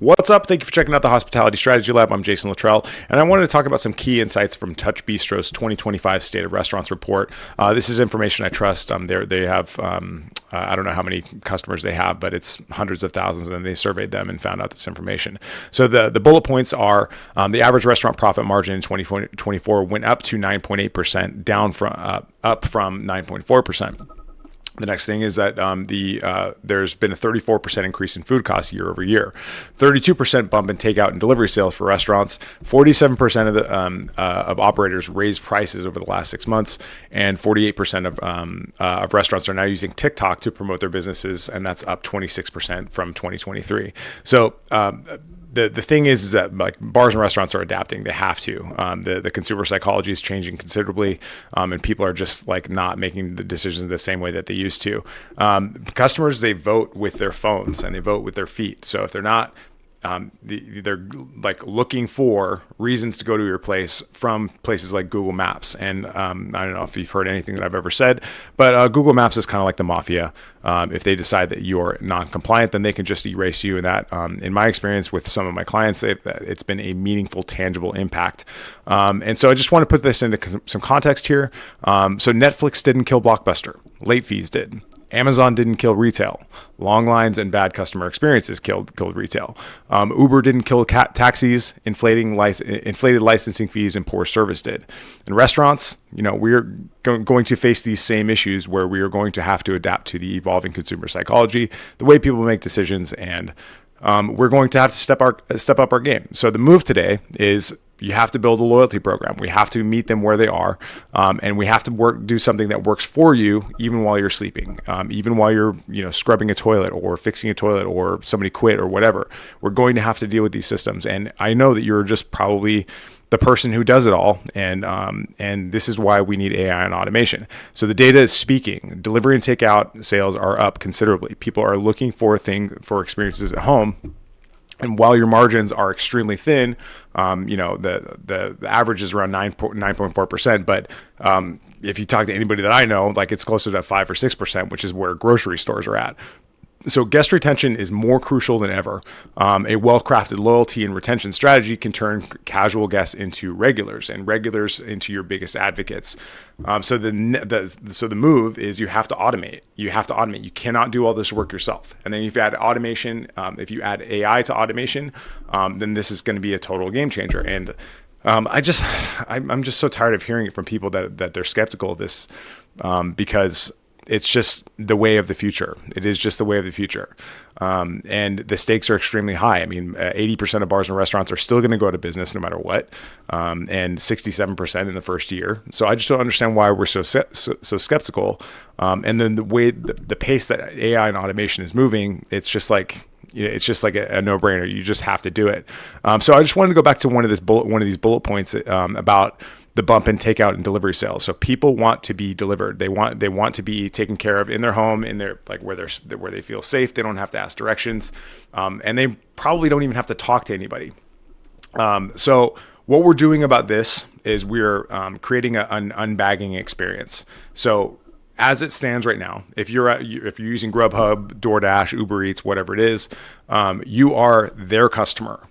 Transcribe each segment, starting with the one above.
What's up? Thank you for checking out the Hospitality Strategy Lab. I'm Jason Luttrell, and I wanted to talk about some key insights from Touch Bistro's 2025 State of Restaurants report. This is information I trust. They have, I don't know how many customers they have, but it's hundreds of thousands, and they surveyed them and found out this information. So the bullet points are the average restaurant profit margin in 2024 went up to 9.8%, down from up from 9.4%. The next thing is that there's been a 34% increase in food costs year over year, 32% bump in takeout and delivery sales for restaurants, 47% of operators raised prices over the last 6 months, and 48% of restaurants are now using TikTok to promote their businesses, and that's up 26% from 2023. So the thing is that like bars and restaurants are adapting. They have to. The consumer psychology is changing considerably, and people are just like not making the decisions the same way that they used to. Customers, they vote with their phones and they vote with their feet. So if they're not, they're like looking for reasons to go to your place from places like Google Maps. And I don't know if you've heard anything that I've ever said, but Google Maps is kind of like the mafia. If they decide that you're non-compliant, then they can just erase you. And that, in my experience with some of my clients, it's been a meaningful, tangible impact. And so I just want to put this into some context here. So Netflix didn't kill Blockbuster. Late fees did. Amazon didn't kill retail. Long lines and bad customer experiences killed retail. Uber didn't kill taxis. Inflated licensing fees and poor service did. And restaurants, we're going to face these same issues where we are going to have to adapt to the evolving consumer psychology, the way people make decisions, and we're going to have to step up our game. So the move today is you have to build a loyalty program. We have to meet them where they are, and we have to do something that works for you, even while you're sleeping, even while you're scrubbing a toilet or fixing a toilet or somebody quit or whatever. We're going to have to deal with these systems, and I know that you're just probably the person who does it all, and this is why we need AI and automation. So the data is speaking. Delivery and takeout sales are up considerably. People are looking for experiences at home. And while your margins are extremely thin, the average is around 9.4%. But if you talk to anybody that I know, like it's closer to 5 or 6%, which is where grocery stores are at. So guest retention is more crucial than ever. A well-crafted loyalty and retention strategy can turn casual guests into regulars and regulars into your biggest advocates. So the move is you have to automate. You cannot do all this work yourself. And then if you add automation, if you add AI to automation, then this is going to be a total game changer. And I'm just so tired of hearing it from people that they're skeptical of this because it's just the way of the future. It is just the way of the future. And the stakes are extremely high. I mean, 80% of bars and restaurants are still going to go out of business no matter what. And 67% in the first year. So I just don't understand why we're so skeptical. And then the pace that AI and automation is moving, it's just like a no-brainer. You just have to do it. So I just wanted to go back to one of these bullet points about the bump in takeout and delivery sales. So people want to be delivered. They want to be taken care of in their home, in their where they feel safe. They don't have to ask directions, and they probably don't even have to talk to anybody. So what we're doing about this is we're creating an unbagging experience. So as it stands right now, if you're using Grubhub, DoorDash, Uber Eats, whatever it is, you are their customer.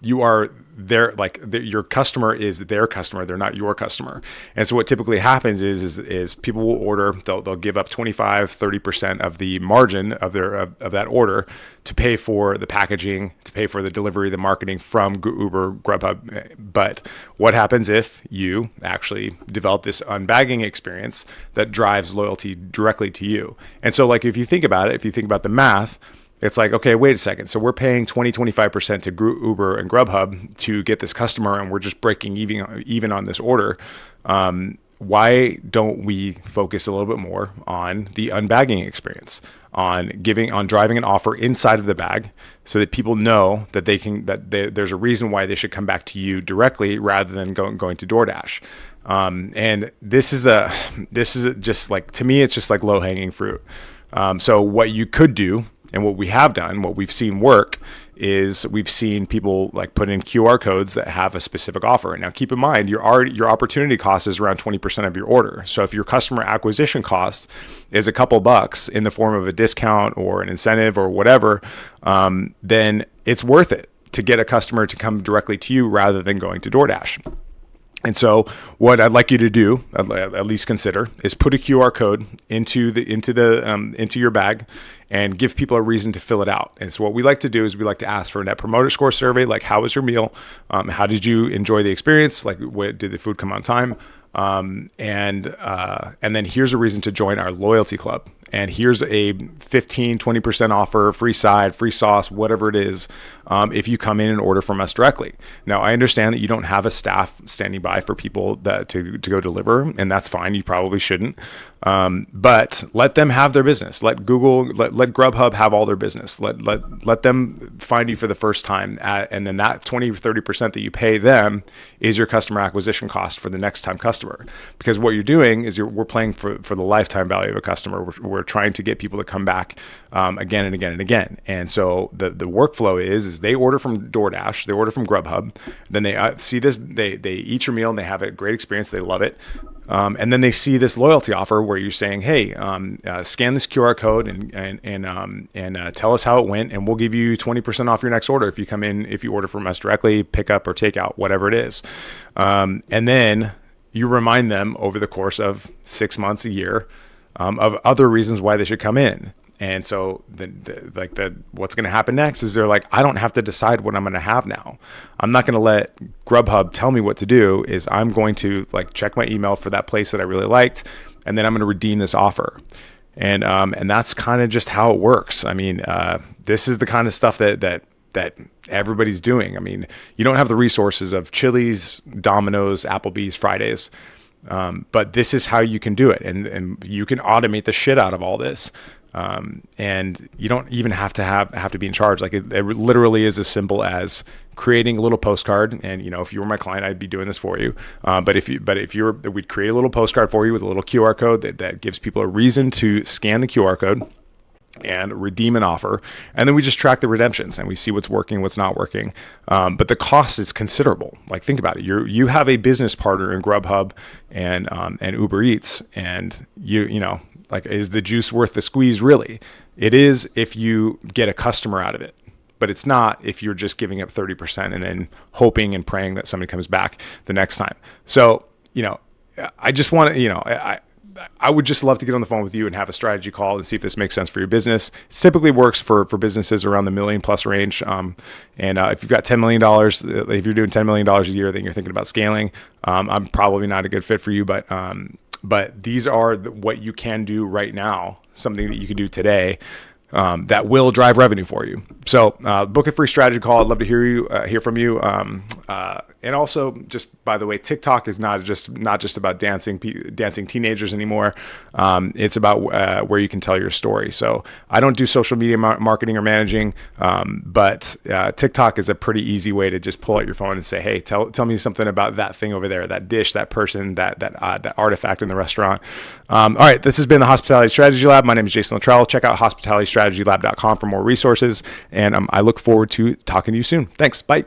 You are your customer is their customer. They're not your customer. And so what typically happens is people will order, they'll give up 25, 30% of the margin of that order to pay for the packaging, to pay for the delivery, the marketing from Uber, Grubhub. But what happens if you actually develop this unbagging experience that drives loyalty directly to you? And so if you think about it, if you think about the math, it's like, okay, wait a second. So we're paying 25% to Uber and Grubhub to get this customer, and we're just breaking even on this order. Why don't we focus a little bit more on the unbagging experience, on driving an offer inside of the bag, so that people know that there's a reason why they should come back to you directly rather than going to DoorDash. And this is just like, to me, it's just like low hanging fruit. So what you could do, and what we have done, what we've seen work, is we've seen people put in QR codes that have a specific offer. Now, keep in mind, your opportunity cost is around 20% of your order. So if your customer acquisition cost is a couple bucks in the form of a discount or an incentive or whatever, then it's worth it to get a customer to come directly to you rather than going to DoorDash. And so what I'd like you to do, at least consider, is put a QR code into your bag and give people a reason to fill it out. And so what we like to do is we like to ask for a Net Promoter Score survey, like how was your meal? How did you enjoy the experience? Like, did the food come on time? And then here's a reason to join our loyalty club. And here's a 15-20% offer, free side, free sauce, whatever it is, if you come in and order from us directly. Now, I understand that you don't have a staff standing by for people that to go deliver, and that's fine. You probably shouldn't. But let them have their business. Let Grubhub have all their business. Let them find you for the first time. And then that 20-30% that you pay them is your customer acquisition cost for the next time customer. Because what you're doing is we're playing for the lifetime value of a customer. We're trying to get people to come back again and again and again. And so the workflow is they order from DoorDash, they order from Grubhub, then they see this, they eat your meal and they have a great experience, they love it. And then they see this loyalty offer where you're saying, hey, scan this QR code and tell us how it went, and we'll give you 20% off your next order if you come in, if you order from us directly, pick up or takeout, whatever it is. And then you remind them over the course of 6 months, a year, of other reasons why they should come in. And so what's going to happen next is they're like, I don't have to decide what I'm going to have now. I'm not going to let Grubhub tell me what to do. Is I'm going to check my email for that place that I really liked, and then I'm going to redeem this offer. And that's kind of just how it works. I mean, this is the kind of stuff that everybody's doing. I mean, you don't have the resources of Chili's, Domino's, Applebee's, Fridays. But this is how you can do it, and you can automate the shit out of all this. And you don't even have to be in charge. Like it literally is as simple as creating a little postcard. And if you were my client, I'd be doing this for you. We'd create a little postcard for you with a little QR code that gives people a reason to scan the QR code and redeem an offer. And then we just track the redemptions and we see what's working, what's not working. But the cost is considerable. Like, think about it. You have a business partner in Grubhub and Uber Eats, and is the juice worth the squeeze? Really? It is if you get a customer out of it, but it's not if you're just giving up 30% and then hoping and praying that somebody comes back the next time. So, I just want to, I would just love to get on the phone with you and have a strategy call and see if this makes sense for your business. It typically works for businesses around the $1 million+ range. If you've got $10 million, if you're doing $10 million a year, then you're thinking about scaling. I'm probably not a good fit for you, but these are what you can do right now, something that you can do today that will drive revenue for you. So book a free strategy call. I'd love to hear from you. And also, just by the way, TikTok is not just about dancing teenagers anymore. It's about where you can tell your story. So I don't do social media marketing or managing, but TikTok is a pretty easy way to just pull out your phone and say, hey, tell me something about that thing over there, that dish, that person, that artifact in the restaurant. All right, this has been the Hospitality Strategy Lab. My name is Jason Luttrell. Check out hospitalitystrategylab.com for more resources, and I look forward to talking to you soon. Thanks. Bye.